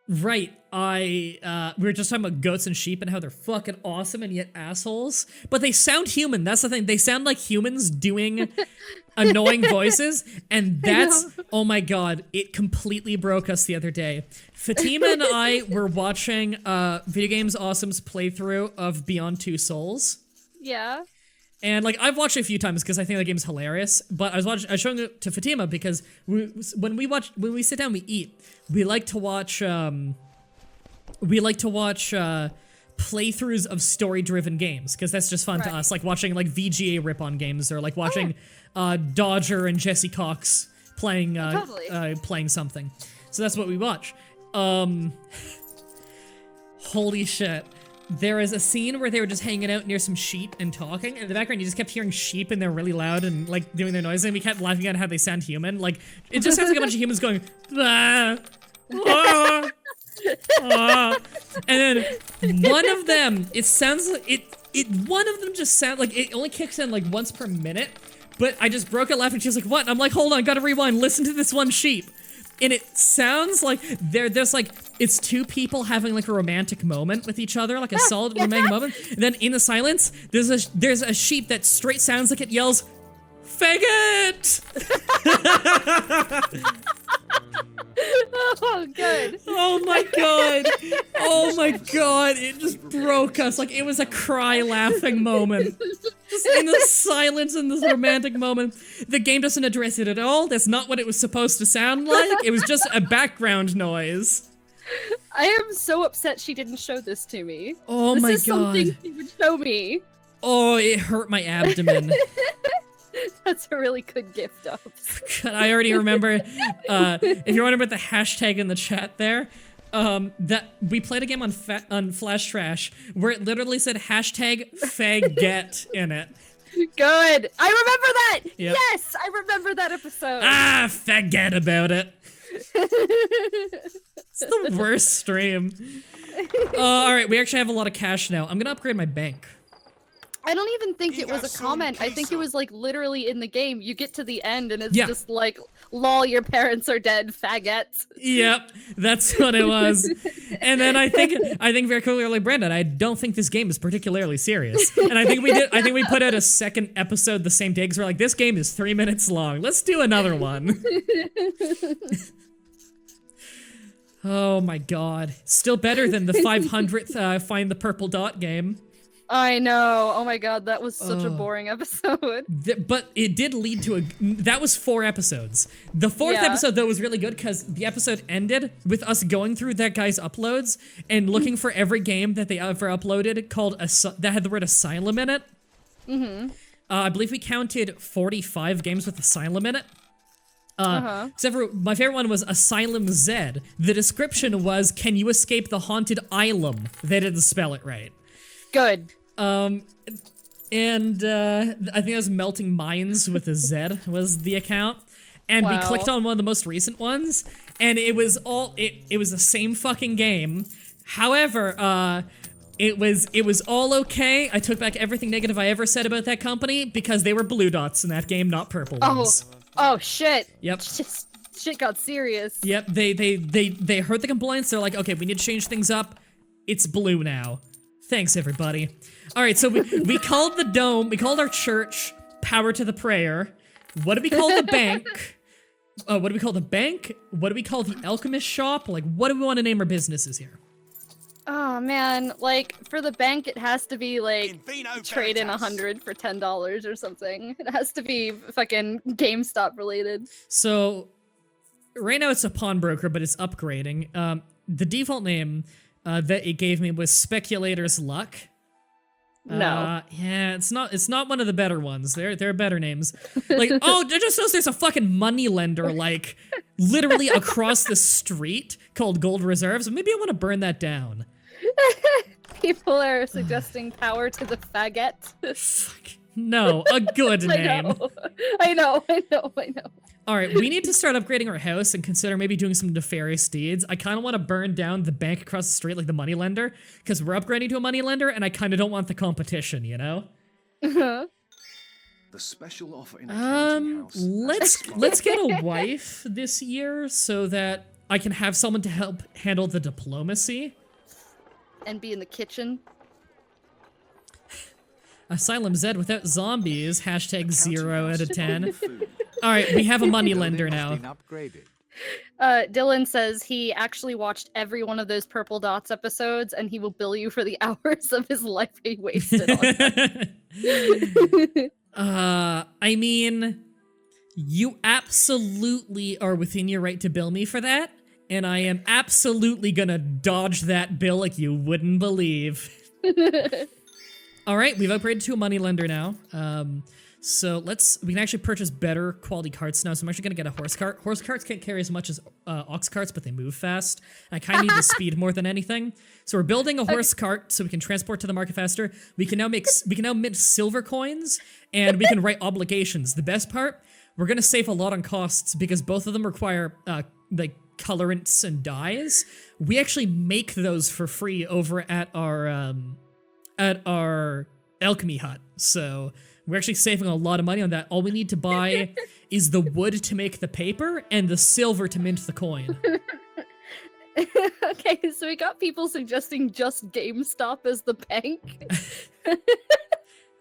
Right, we were just talking about goats and sheep and how they're fucking awesome and yet assholes. But they sound human, that's the thing. They sound like humans doing annoying voices, and that's, oh my god, it completely broke us the other day. Fatima and I were watching Video Games Awesome's playthrough of Beyond Two Souls. Yeah. And like I've watched it a few times because I think the game's hilarious. But I was showing it to Fatima because when we sit down, we eat. We like to watch playthroughs of story-driven games because that's just fun to Right. us. Like watching like VGA rip-on games or like watching Dodger and Jesse Cox playing Totally. playing something. So that's what we watch. Holy shit. there is a scene where they were just hanging out near some sheep and talking. In the background, you just kept hearing sheep, and they're really loud and like doing their noise, and we kept laughing at how they sound human. Like, it just sounds like a bunch of humans going, "Ah, ah, ah." And then one of them, it sounds like one of them just sounds like it only kicks in like once per minute. But I just broke out laughing. She was like, "What?" And I'm like, "Hold on, gotta rewind. Listen to this one sheep." And it sounds like there's like, it's two people having like a romantic moment with each other, like a solid romantic moment. And then in the silence, there's a sheep that straight sounds like it yells, "Faggot!" Oh, good. Oh my god. Oh my god. It just broke us. Like, it was a cry laughing moment. Just in the silence in this romantic moment. The game doesn't address it at all. That's not what it was supposed to sound like. It was just a background noise. I am so upset she didn't show this to me. Oh my This is something god. she would show me. Oh, it hurt my abdomen. That's a really good gift, Dubs. God, I already remember, if you're wondering about the hashtag in the chat there, that we played a game on Flash Trash where it literally said hashtag fagget in it. Good. I remember that. Yep. Yes, I remember that episode. Ah, forget about it. It's the worst stream. Alright, we actually have a lot of cash now. I'm gonna upgrade my bank. I don't even think it was a Some comment. I think it queso. was like literally in the game. You get to the end and it's Yeah. just like, lol, your parents are dead, faggots. Yep, that's what it was. And then I think very clearly, Brandon, I don't think this game is particularly serious. And I think we put out a second episode the same day because we're like, this game is 3 minutes long. Let's do another one. Oh my god. Still better than the 500th Find the Purple Dot game. I know. Oh my god, that was such a boring episode. But it did lead to that was 4 episodes. The 4th Yeah. episode, though, was really good because the episode ended with us going through that guy's uploads and looking for every game that they ever uploaded that had the word asylum in it. I believe we counted 45 games with asylum in it. Except for my favorite one was Asylum Z. The description was, "Can you escape the haunted island?" They didn't spell it right. Good. I think it was Melting Minds with a Z was the account. And we Wow. clicked on one of the most recent ones, and it was it was the same fucking game. However, it was all okay. I took back everything negative I ever said about that company because they were blue dots in that game, not purple ones. Oh shit. Yep. Shit got serious. Yep, they heard the complaints. They're like, okay, we need to change things up. It's blue now. Thanks, everybody. All right, so we called the dome, we called our church Power to the Prayer. What do we call the bank? What do we call the bank? What do we call the alchemist shop? Like, what do we want to name our businesses here? Oh man, like for the bank, it has to be like In vino trade in veritas. 100 for $10 or something. It has to be fucking GameStop related. So, right now it's a pawnbroker, but it's upgrading. The default name that it gave me was Speculator's Luck. No. Yeah, it's not one of the better ones. There are better names. Like, oh, it just says there's a fucking money lender like literally across the street called Gold Reserves. Maybe I want to burn that down. People are suggesting power to the faggot. Fuck. No, a good name. I know. All right, we need to start upgrading our house and consider maybe doing some nefarious deeds. I kind of want to burn down the bank across the street, like the money lender, because we're upgrading to a money lender, and I kind of don't want the competition, you know? The special offer in a counting house. Let's get a wife this year so that I can have someone to help handle the diplomacy. And be in the kitchen. Asylum Z without zombies, hashtag 0 out of 10. Food. All right, we have a money lender now. Dylan says he actually watched every one of those Purple Dots episodes, and he will bill you for the hours of his life he wasted on them. I mean, you absolutely are within your right to bill me for that, and I am absolutely gonna dodge that bill like you wouldn't believe. All right, we've upgraded to a money lender now. So we can actually purchase better quality carts now. So I'm actually gonna get a horse cart. Horse carts can't carry as much as ox carts, but they move fast. And I kind of need the speed more than anything. So we're building a horse cart so we can transport to the market faster. We can now mint silver coins, and we can write obligations. The best part, we're gonna save a lot on costs because both of them require like colorants and dyes. We actually make those for free over at our alchemy hut. So we're actually saving a lot of money on that. All we need to buy is the wood to make the paper and the silver to mint the coin. Okay, so we got people suggesting just GameStop as the bank.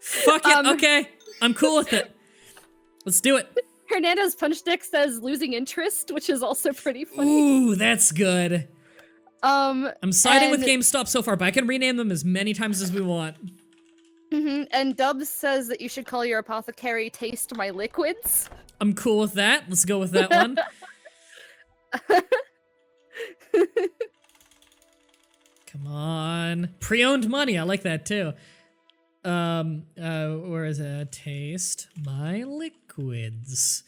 Fuck it, okay. I'm cool with it. Let's do it. Hernandez Punch Deck says losing interest, which is also pretty funny. Ooh, that's good. I'm siding with and- GameStop so far, but I can rename them as many times as we want. And Dubs says that you should call your apothecary Taste My Liquids. I'm cool with that. Let's go with that one. Come on. Pre-owned money. I like that too. Where is it? Taste My Liquids.